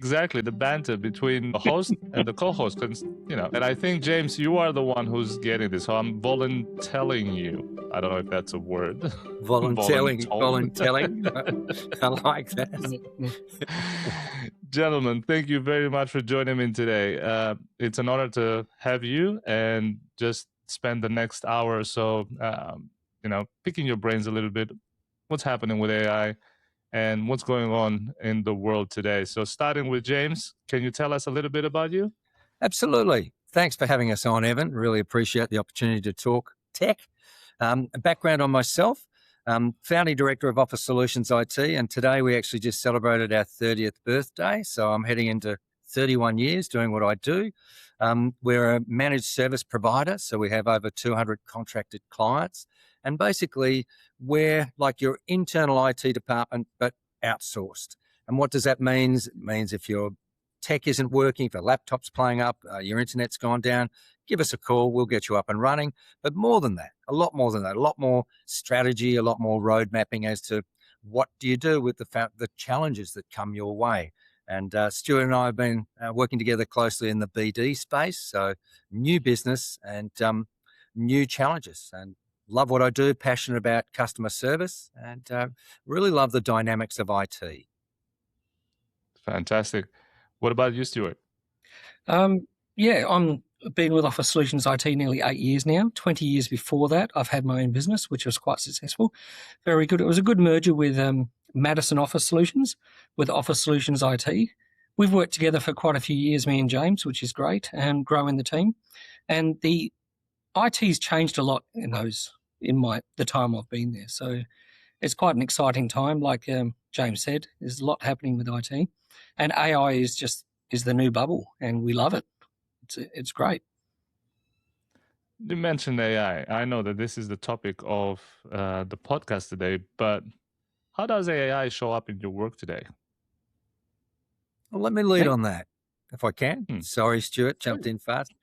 exactly the banter between the host and the co-host. 'Cause, and I think, James, you are the one who's getting this. So I'm voluntelling you. I don't know if that's a word. Voluntelling. Voluntold. I like that. Gentlemen, thank you very much for joining me today. It's an honor to have you and just spend the next hour or so, picking your brains a little bit. What's happening with AI and what's going on in the world today. So starting with James, can you tell us a little bit about you? Absolutely. Thanks for having us on, Evan. Really appreciate the opportunity to talk tech. A background on myself, founding director of Office Solutions IT, and today we actually just celebrated our 30th birthday. So I'm heading into 31 years doing what I do. We're a managed service provider, so we have over 200 contracted clients. And basically, we're like your internal IT department, but outsourced. And what does that mean? It means if your tech isn't working, if your laptop's playing up, your internet's gone down, give us a call. We'll get you up and running. But more than that, a lot more than that, a lot more strategy, a lot more road mapping as to what do you do with the challenges that come your way. And Stuart and I have been working together closely in the BD space, so new business and new challenges. And love what I do, passionate about customer service, and really love the dynamics of IT. Fantastic. What about you, Stuart? Yeah, I'm been with Office Solutions IT nearly 8 years now. 20 years before that, I've had my own business, which was quite successful. Very good. It was a good merger with Madison Office Solutions, with Office Solutions IT. We've worked together for quite a few years, me and James, which is great, and growing the team. And the IT's changed a lot in the time I've been there. So it's quite an exciting time. Like James said, there's a lot happening with IT, and AI is the new bubble, and we love it. It's great. You mentioned AI. I know that this is the topic of the podcast today, but how does AI show up in your work today? Well, let me lead on that, if I can. Sorry, Stuart, jumped in fast.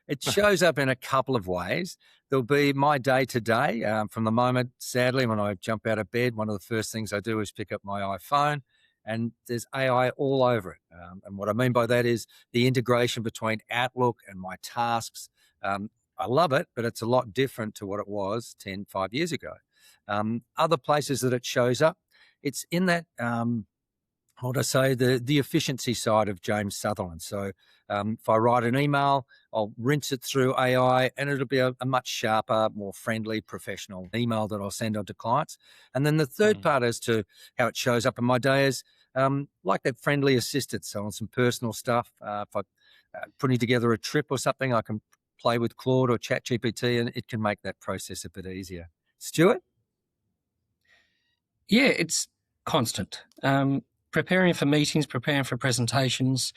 It shows up in a couple of ways. There'll be my day-to-day. From the moment, sadly, when I jump out of bed, one of the first things I do is pick up my iPhone, and there's AI all over it. And what I mean by that is the integration between Outlook and my tasks. I love it, but it's a lot different to what it was 5 years ago. Other places that it shows up, it's in that, the efficiency side of James Sutherland. So if I write an email, I'll rinse it through AI and it'll be a much sharper, more friendly, professional email that I'll send on to clients. And then the third part as to how it shows up in my day is like that friendly assistant. So on some personal stuff, if I'm putting together a trip or something, I can play with Claude or ChatGPT and it can make that process a bit easier. Stuart? Yeah, it's constant. Preparing for meetings, preparing for presentations,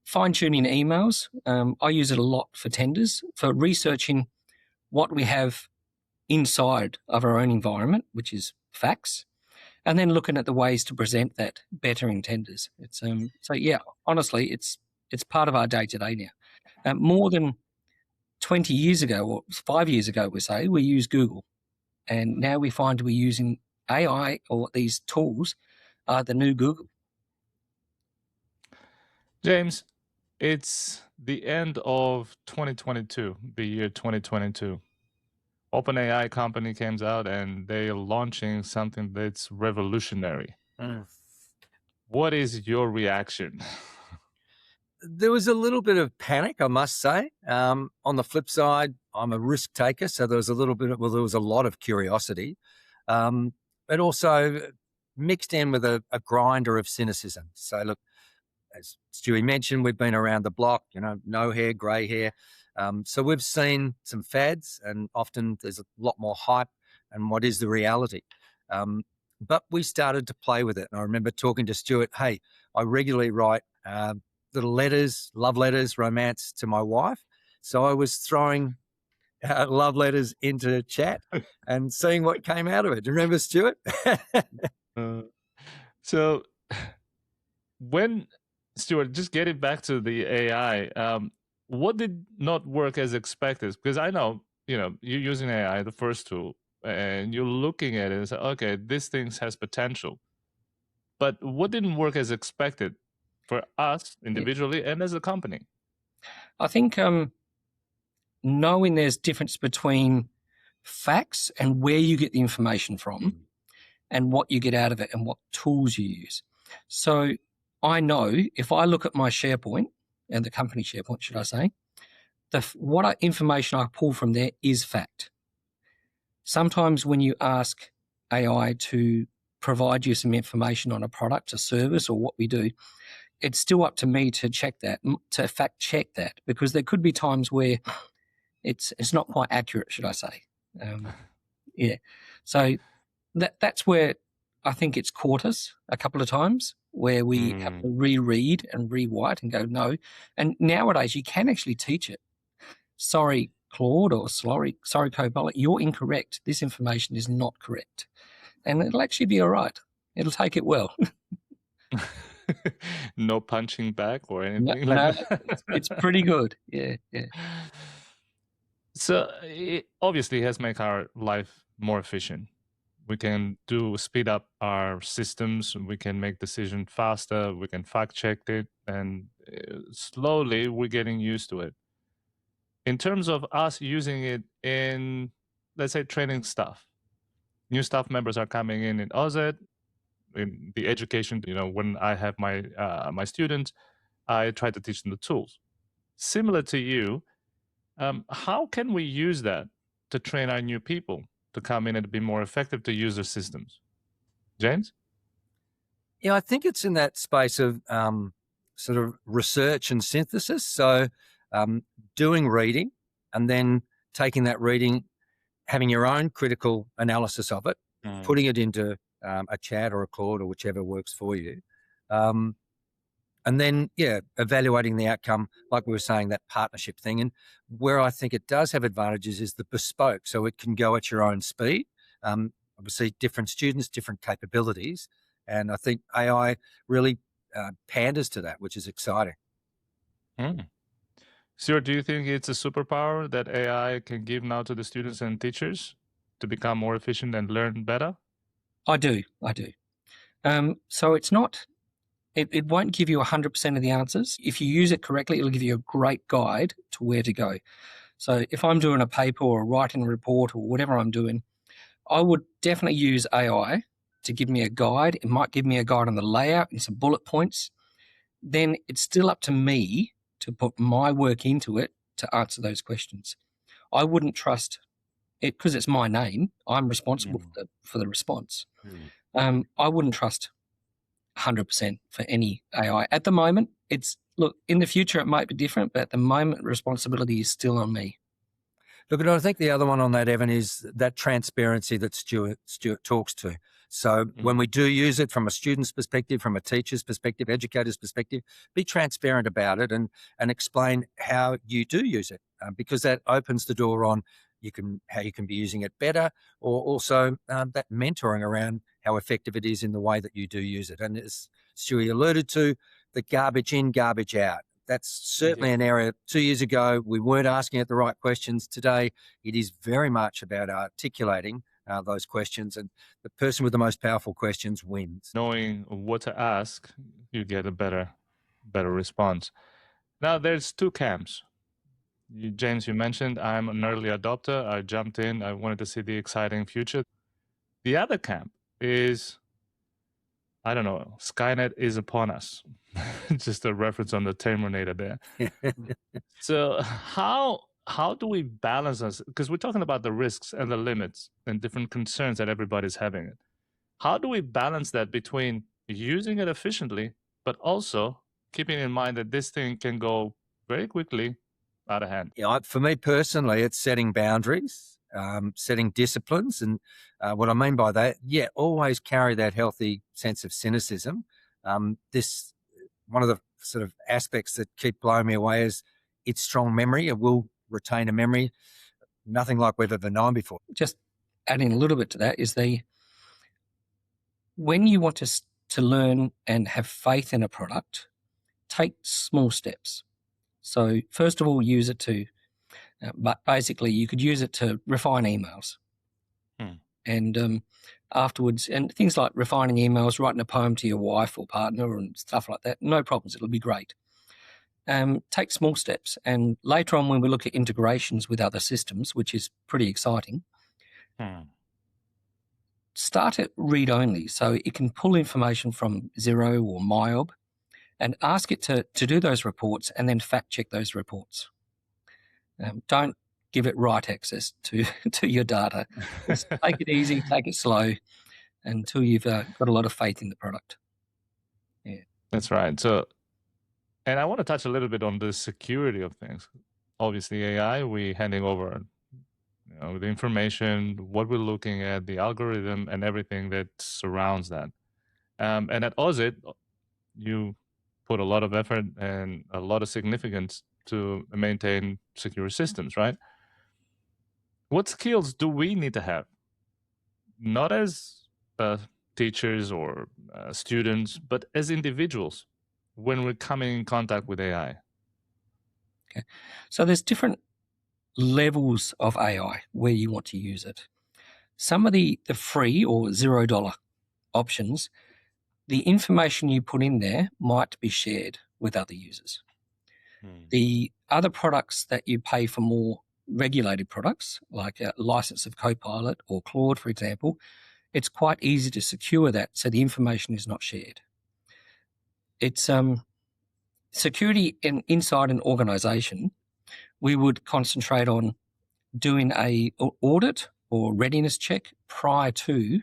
fine-tuning emails. I use it a lot for tenders, for researching what we have inside of our own environment, which is facts, and then looking at the ways to present that better in tenders. It's honestly, it's part of our day-to-day now. More than 20 years ago, or 5 years ago, we used Google, and now we find we're using AI, or these tools are the new Google. James, it's the end of 2022, the year 2022. OpenAI company comes out and they're launching something that's revolutionary. What is your reaction? There was a little bit of panic, I must say. On the flip side, I'm a risk taker, so there was a lot of curiosity, but also mixed in with a grinder of cynicism. So look, as Stewie mentioned, we've been around the block, no hair, grey hair. So we've seen some fads, and often there's a lot more hype and what is the reality. But we started to play with it. And I remember talking to Stuart, hey, I regularly write little letters, love letters, romance to my wife. So I was throwing love letters into chat and seeing what came out of it. Do you remember, Stuart? So when, Stuart, just getting back to the AI, what did not work as expected? Because I know, you're using AI, the first tool, and you're looking at it and say, okay, this thing has potential. But what didn't work as expected? for us individually and as a company? I think knowing there's difference between facts and where you get the information from and what you get out of it and what tools you use. So I know if I look at my SharePoint, and the company SharePoint, should I say, what information I pull from there is fact. Sometimes when you ask AI to provide you some information on a product, a service, or what we do, it's still up to me to check that, to fact check that, because there could be times where it's not quite accurate, should I say. Yeah. So that's where I think it's caught us a couple of times, where we have to reread and rewrite and go, no. And nowadays you can actually teach it. Sorry, Claude, or sorry, Copilot, you're incorrect. This information is not correct. And it'll actually be all right. It'll take it well. No punching back or anything that. It's pretty good. Yeah. So it obviously has made our life more efficient. We can speed up our systems. We can make decisions faster. We can fact check it, and slowly we're getting used to it. In terms of us using it in, let's say, training staff, new staff members are coming in OZET, in the education. When I have my students, I try to teach them the tools. Similar to you, how can we use that to train our new people to come in and be more effective to use their systems? James? Yeah, I think it's in that space of sort of research and synthesis. So doing reading and then taking that reading, having your own critical analysis of it, putting it into a chat or a Claude or whichever works for you. And then, evaluating the outcome, like we were saying, that partnership thing. And where I think it does have advantages is the bespoke. So it can go at your own speed. Obviously, different students, different capabilities. And I think AI really panders to that, which is exciting. Stuart, do you think it's a superpower that AI can give now to the students and teachers to become more efficient and learn better? I do. So it's not... It won't give you 100% of the answers. If you use it correctly, it'll give you a great guide to where to go. So if I'm doing a paper or writing a report or whatever I'm doing, I would definitely use AI to give me a guide. It might give me a guide on the layout and some bullet points. Then it's still up to me to put my work into it to answer those questions. I wouldn't trust it because it's my name. I'm responsible for the response. I wouldn't trust 100% for any AI. At the moment, in the future it might be different, but at the moment, responsibility is still on me. Look, and I think the other one on that, Evan, is that transparency that Stuart talks to. So when we do use it from a student's perspective, from a teacher's perspective, educator's perspective, be transparent about it and explain how you do use it, because that opens the door on how you can be using it better, or also that mentoring around how effective it is in the way that you do use it. And as Stuart alluded to, the garbage in, garbage out. That's certainly an area 2 years ago we weren't asking it the right questions. Today, it is very much about articulating those questions, and the person with the most powerful questions wins. Knowing what to ask, you get a better response. Now, there's two camps. James, you mentioned I'm an early adopter. I jumped in. I wanted to see the exciting future. The other camp is, I don't know, Skynet is upon us. Just a reference on the Terminator there. So how do we balance us? Because we're talking about the risks and the limits and different concerns that everybody's having. How do we balance that between using it efficiently, but also keeping in mind that this thing can go very quickly out of hand? Yeah, for me personally, it's setting boundaries, setting disciplines. And what I mean by that, always carry that healthy sense of cynicism. One of the sort of aspects that keep blowing me away is its strong memory. It will retain a memory, nothing like we've ever known before. Just adding a little bit to that is when you want to learn and have faith in a product, take small steps. So first of all, use it but basically you could use it to refine emails. And afterwards. And things like refining emails, writing a poem to your wife or partner and stuff like that, no problems. It'll be great. Take small steps. And later on, when we look at integrations with other systems, which is pretty exciting, start at read-only. So it can pull information from Xero or MyOb and ask it to do those reports and then fact-check those reports. Don't give it write access to your data. Just take it easy, take it slow until you've got a lot of faith in the product. Yeah, that's right. So, and I want to touch a little bit on the security of things. Obviously, AI, we're handing over the information, what we're looking at, the algorithm, and everything that surrounds that. And at OZIT, you put a lot of effort and a lot of significance to maintain secure systems, right? What skills do we need to have? Not as teachers or students, but as individuals when we're coming in contact with AI. Okay. So there's different levels of AI where you want to use it. Some of the free or $0 options, the information you put in there might be shared with other users. The other products that you pay for, more regulated products, like a license of Copilot or Claude, for example, it's quite easy to secure that so the information is not shared. It's security inside an organization. We would concentrate on doing a audit or readiness check prior to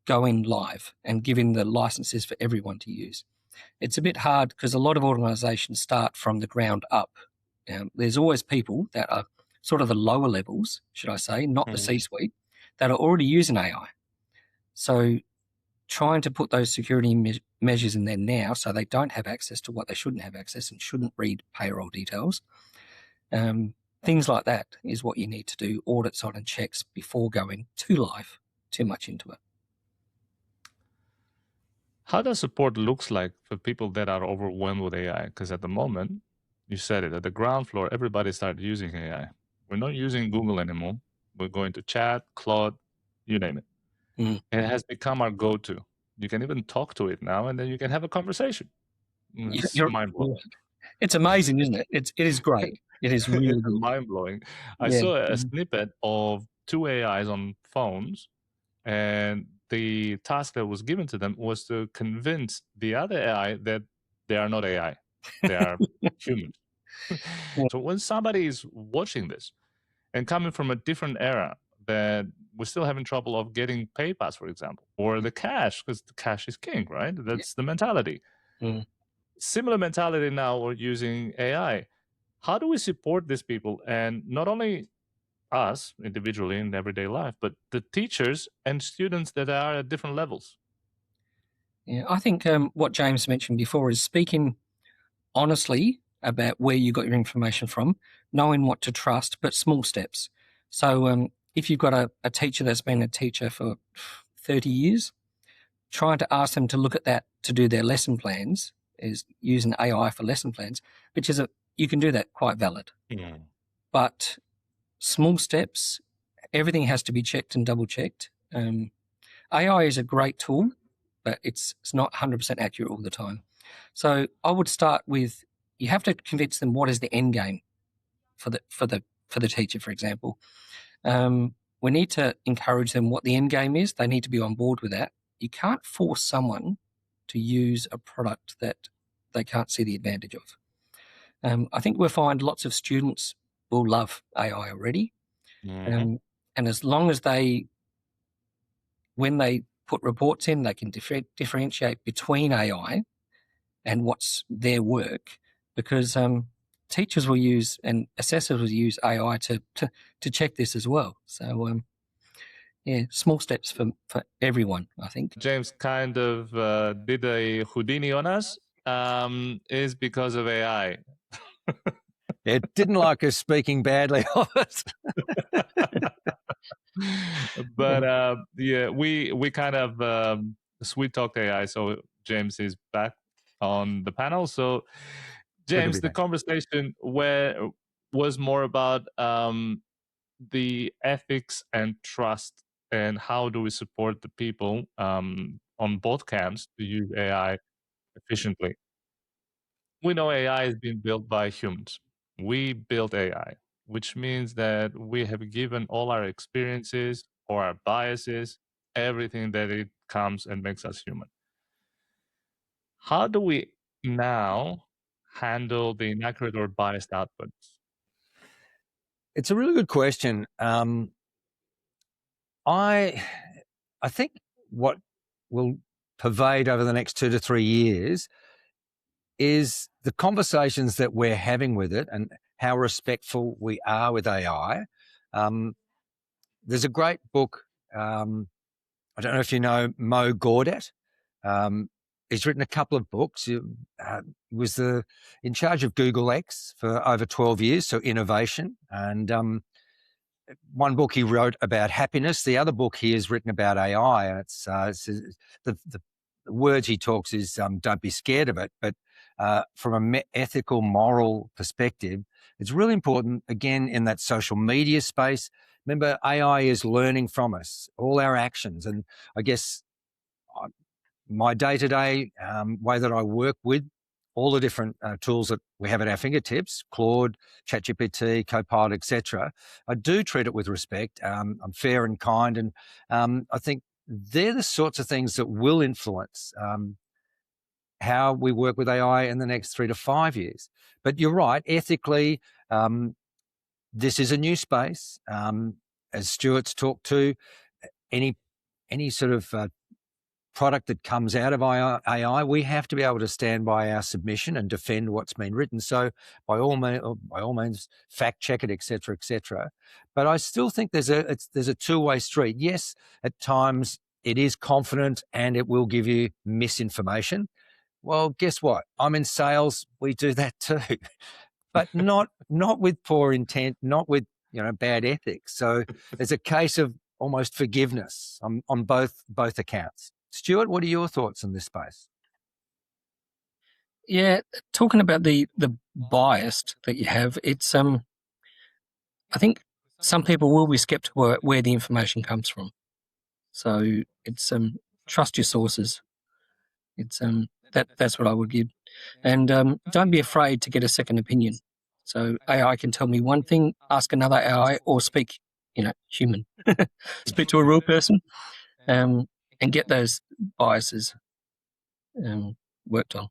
going live and giving the licenses for everyone to use. It's a bit hard because a lot of organizations start from the ground up. There's always people that are sort of the lower levels, should I say, not the C-suite, that are already using AI. So trying to put those security measures in there now so they don't have access to what they shouldn't have access and shouldn't read payroll details. Things like that is what you need to do, audits on and checks before going too live, too much into it. How does support looks like for people that are overwhelmed with AI? Because at the moment, you said it, at the ground floor, everybody started using AI. We're not using Google anymore. We're going to chat, Claude, you name it. And it has become our go-to. You can even talk to it now, and then you can have a conversation. It's mind-blowing. It's amazing, isn't it? It is great. It is really good. Mind-blowing. I saw a snippet of two AIs on phones, and the task that was given to them was to convince the other AI that they are not AI. They are humans. So when somebody is watching this and coming from a different era, that we're still having trouble of getting PayPass, for example, or the cash, because the cash is king, right? That's the mentality. Similar mentality now we're using AI. How do we support these people? And not only us individually in everyday life, but the teachers and students that are at different levels? Yeah, I think what James mentioned before is speaking honestly about where you got your information from, knowing what to trust, but small steps. So if you've got a teacher that's been a teacher for 30 years, trying to ask them to look at that to do their lesson plans is using AI for lesson plans, which is you can do that quite valid. But small steps, everything has to be checked and double checked. AI is a great tool, but it's not 100% accurate all the time. So I would start with, you have to convince them what is the end game for the teacher, for example. We need to encourage them what the end game is. They need to be on board with that. You can't force someone to use a product that they can't see the advantage of. I think we'll find lots of students will love AI already. And as long as when they put reports in, they can differentiate between AI and what's their work, because teachers will use and assessors will use AI to check this as well. So small steps for everyone, I think. James kind of did a Houdini on us, is because of AI. It didn't like us speaking badly of it. But we kind of sweet talked AI. So James is back on the panel. So James, the conversation was more about the ethics and trust and how do we support the people on both camps to use AI efficiently? We know AI is being built by humans. We built AI, which means that we have given all our experiences or our biases, everything that it comes and makes us human. How do we now handle the inaccurate or biased outputs? It's a really good question. I think what will pervade over the next 2 to 3 years is the conversations that we're having with it and how respectful we are with AI. There's a great book. I don't know if you know Mo Gaudet. He's written a couple of books. He was in charge of Google X for over 12 years, so innovation. And one book he wrote about happiness. The other book he has written about AI, and it's the words he talks is don't be scared of it. But from a ethical, moral perspective, it's really important, again, in that social media space. Remember, AI is learning from us, all our actions. And I guess my day-to-day way that I work with all the different tools that we have at our fingertips, Claude, ChatGPT, Copilot, etc., I do treat it with respect. I'm fair and kind. And I think they're the sorts of things that will influence how we work with AI in the next 3 to 5 years. But you're right, ethically, this is a new space. As Stuart's talked to, any sort of product that comes out of AI, we have to be able to stand by our submission and defend what's been written. So by all means, fact check it, etc., etc. But I still think there's a two-way street. Yes, at times it is confident and it will give you misinformation. Well, guess what? I'm in sales. We do that too, but not with poor intent, not with bad ethics. So there's a case of almost forgiveness on both accounts. Stuart, what are your thoughts on this space? Yeah, talking about the bias that you have, it's I think some people will be skeptical where the information comes from. So it's trust your sources. It's that's what I would give, and don't be afraid to get a second opinion. So AI can tell me one thing, ask another AI, or speak, human, speak to a real person, and get those biases worked on.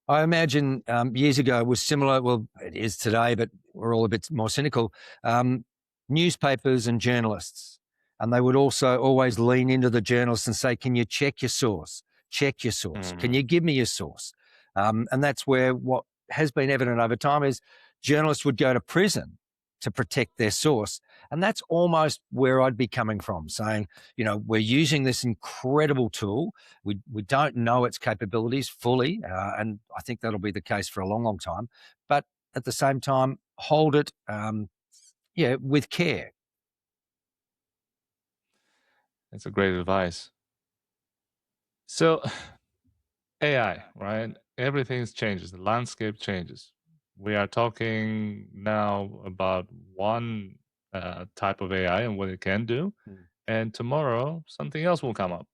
I imagine years ago it was similar. Well, it is today, but we're all a bit more cynical. Newspapers and journalists, and they would also always lean into the journalists and say, "Can you check your source? Check your source. Can you give me your source?" And that's where what has been evident over time is journalists would go to prison to protect their source. And that's almost where I'd be coming from, saying, we're using this incredible tool. We don't know its capabilities fully, and I think that'll be the case for a long, long time. But at the same time, hold it, with care. That's a great advice. So AI, right? Everything changes. The landscape changes. We are talking now about one type of AI and what it can do. And tomorrow, something else will come up.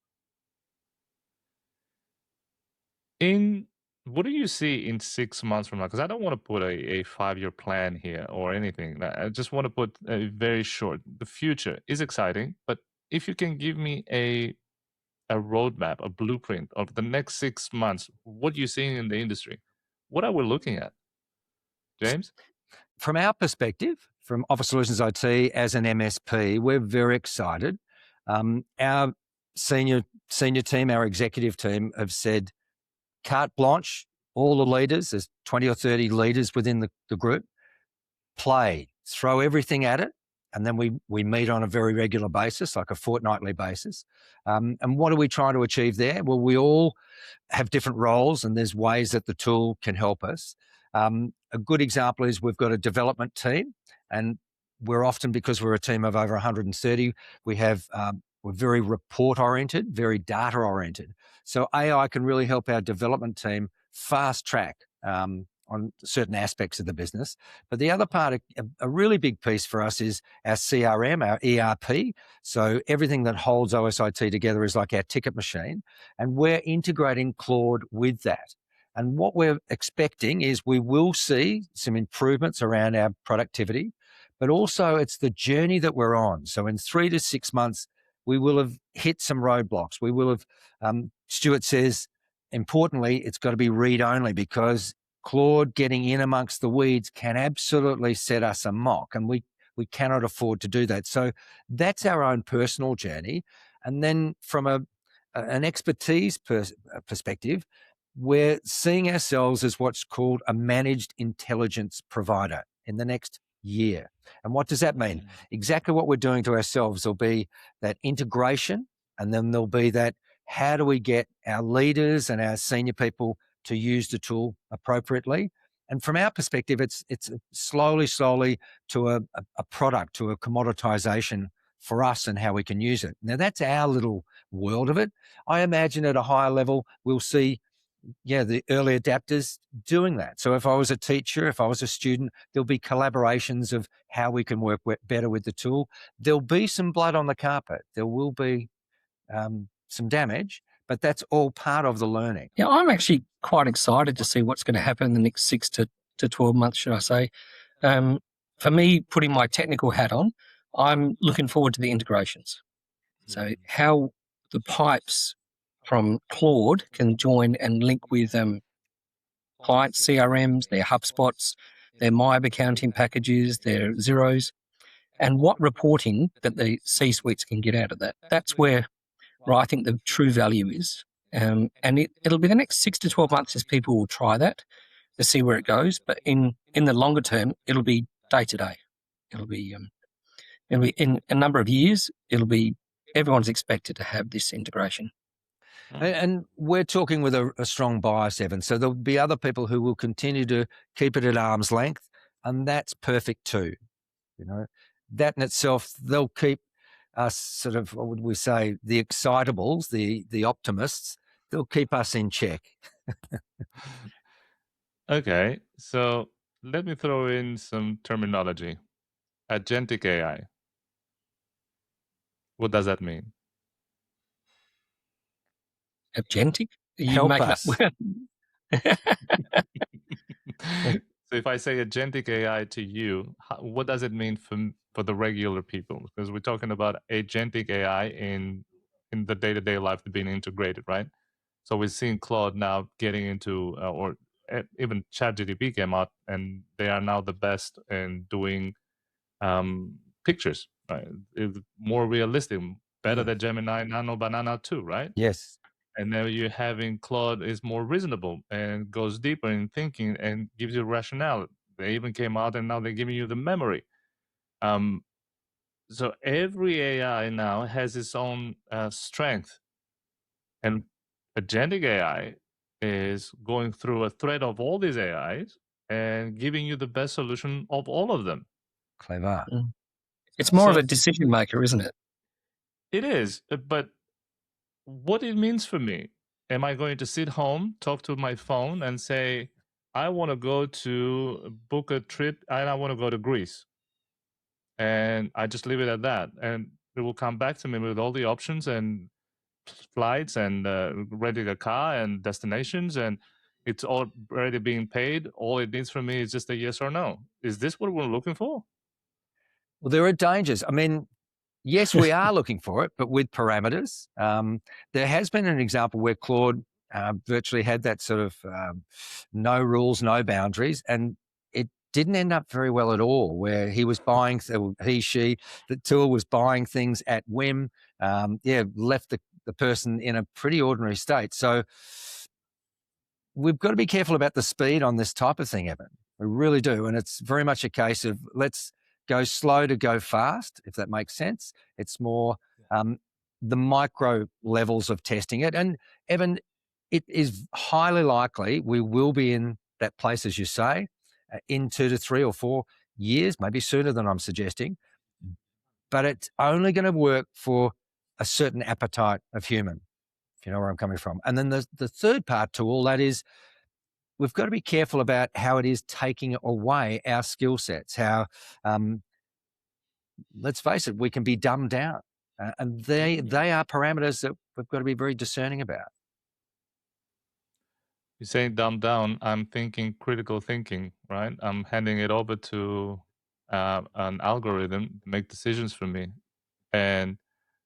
What do you see in 6 months from now? Because I don't want to put a 5-year plan here or anything. I just want to put a very short. The future is exciting, but if you can give me a roadmap, a blueprint of the next 6 months, what you're seeing in the industry, what are we looking at, James? From our perspective, from Office Solutions IT as an MSP, we're very excited. Our senior team, our executive team, have said carte blanche, all the leaders, there's 20 or 30 leaders within the group, throw everything at it. And then we meet on a very regular basis, like a fortnightly basis. And what are we trying to achieve there? Well, we all have different roles and there's ways that the tool can help us. A good example is we've got a development team, and we're often, because we're a team of over 130, we're very report-oriented, very data-oriented. So AI can really help our development team fast track on certain aspects of the business. But the other part, a really big piece for us is our CRM, our ERP. So everything that holds OSIT together is like our ticket machine, and we're integrating Claude with that. And what we're expecting is we will see some improvements around our productivity, but also it's the journey that we're on. So in 3 to 6 months, we will have hit some roadblocks. We will have, Stuart says, importantly, it's got to be read only, because Claude getting in amongst the weeds can absolutely set us amok, and we cannot afford to do that. So that's our own personal journey. And then from an expertise perspective, we're seeing ourselves as what's called a managed intelligence provider in the next year. And what does that mean? Exactly what we're doing to ourselves will be that integration, and then there'll be that, how do we get our leaders and our senior people to use the tool appropriately? And from our perspective, it's slowly to a product, to a commoditization for us and how we can use it. Now, that's our little world of it. I imagine at a higher level, we'll see the early adapters doing that. So if I was a teacher, if I was a student, there'll be collaborations of how we can work better with the tool. There'll be some blood on the carpet. There will be some damage, but that's all part of the learning. Yeah, I'm actually quite excited to see what's going to happen in the next 6 to 12 months, should I say. For me, putting my technical hat on, I'm looking forward to the integrations. So how the pipes from Claude can join and link with client CRMs, their HubSpots, their MyOb accounting packages, their Xeros, and what reporting that the C-suites can get out of that. That's where I think the true value is. And it'll be the next 6 to 12 months as people will try that to see where it goes. But in the longer term, it'll be day to day. It'll be in a number of years, everyone's expected to have this integration. And we're talking with a strong bias, Evan. So there'll be other people who will continue to keep it at arm's length, and that's perfect too. That in itself, they'll keep us sort of, what would we say, the excitables, the optimists, they'll keep us in check. Okay, so let me throw in some terminology. Agentic AI. What does that mean? Agentic? Help us. So if I say agentic AI to you, what does it mean for the regular people? Because we're talking about agentic AI in the day-to-day life being integrated, right? So we're seeing Claude now getting into, or even ChatGPT came out, and they are now the best in doing pictures, right? It's more realistic, better than Gemini Nano Banana 2, right? Yes. And now you're having Claude is more reasonable and goes deeper in thinking and gives you rationale. They even came out and now they're giving you the memory. So every AI now has its own strength. And agentic AI is going through a thread of all these AIs and giving you the best solution of all of them. Clever. It's more of a decision maker, isn't it? It is, but what it means for me, am I going to sit home, talk to my phone and say, I want to go to book a trip and I want to go to Greece. And I just leave it at that. And it will come back to me with all the options and flights and renting a car and destinations, and it's already being paid. All it needs from me is just a yes or no. Is this what we're looking for? Well, there are dangers. I mean, yes, we are looking for it, but with parameters. There has been an example where Claude virtually had that sort of no rules, no boundaries, and it didn't end up very well at all, where he was buying, the tool was buying things at whim, left the person in a pretty ordinary state. So we've got to be careful about the speed on this type of thing, Evan. We really do. And it's very much a case of let's go slow to go fast, if that makes sense. It's more the micro levels of testing it. And Evan, it is highly likely we will be in that place, as you say, in 2 to 3 or 4 years, maybe sooner than I'm suggesting. But it's only going to work for a certain appetite of human, if you know where I'm coming from. And then the third part to all that is we've got to be careful about how it is taking away our skill sets, how, let's face it, we can be dumbed down. And they are parameters that we've got to be very discerning about. You're saying dumb down. I'm thinking critical thinking, right? I'm handing it over to an algorithm to make decisions for me. And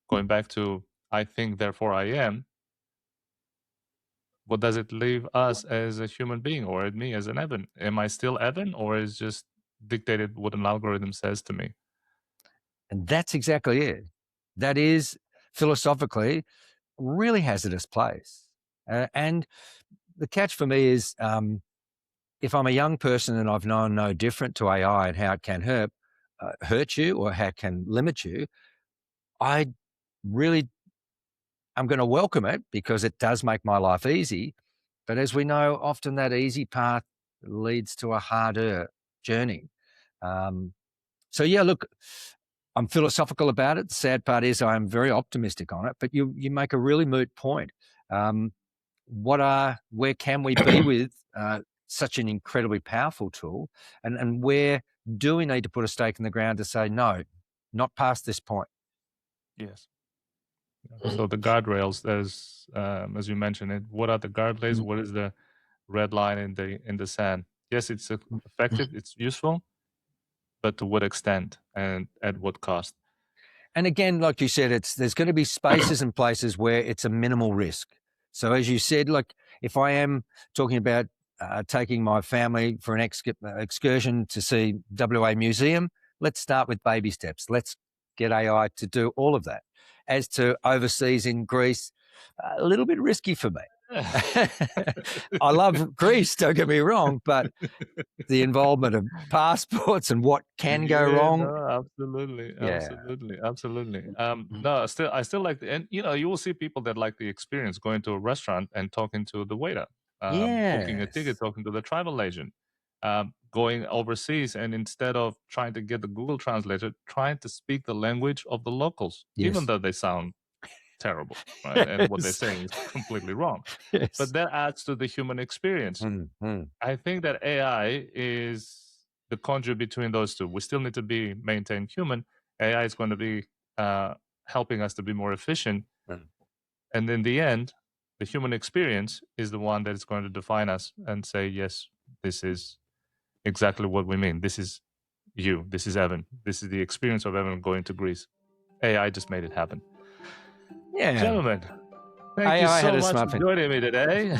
going back to I think, therefore I am, what does it leave us as a human being, or me as an Evan? Am I still Evan, or is just dictated what an algorithm says to me? And that's exactly it. That is philosophically really hazardous place. And the catch for me is, if I'm a young person and I've known no different to AI and how it can hurt you or how it can limit you, I'm going to welcome it because it does make my life easy. But as we know, often that easy path leads to a harder journey. So yeah, look, I'm philosophical about it. The sad part is I'm very optimistic on it, but you make a really moot point. Where can we be with such an incredibly powerful tool, and where do we need to put a stake in the ground to say, no, not past this point? Yes. So the guardrails, as you mentioned it, what are the guardrails? What is the red line in the sand? Yes, it's effective, it's useful, but to what extent and at what cost? And again, like you said, there's going to be spaces and places where it's a minimal risk. So as you said, like if I am talking about taking my family for an excursion to see WA Museum, let's start with baby steps. Let's get AI to do all of that. As to overseas in Greece, a little bit risky for me. I love Greece, don't get me wrong, but the involvement of passports and what can go wrong. No, absolutely. No, I still like and you will see people that like the experience, going to a restaurant and talking to the waiter, booking a ticket, talking to the travel agent, going overseas, and instead of trying to get the Google translator, trying to speak the language of the locals, even though they sound terrible, right? And what they're saying is completely wrong. But that adds to the human experience. I think that AI is the conduit between those two. We still need to be maintained human. AI is going to be helping us to be more efficient. And in the end, the human experience is the one that is going to define us and say, yes, this is exactly what we mean. This is you. This is Evan. This is the experience of Evan going to Greece. AI just made it happen. Yeah. Gentlemen, thank you so much for joining me today.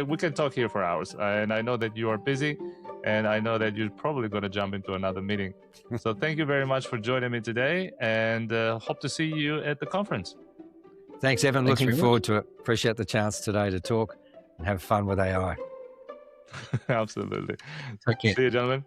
We can talk here for hours, and I know that you are busy, and I know that you're probably going to jump into another meeting. So thank you very much for joining me today, and hope to see you at the conference. Thanks, Evan. Looking forward to it. Appreciate the chance today to talk and have fun with AI. Absolutely. Okay. See you, gentlemen.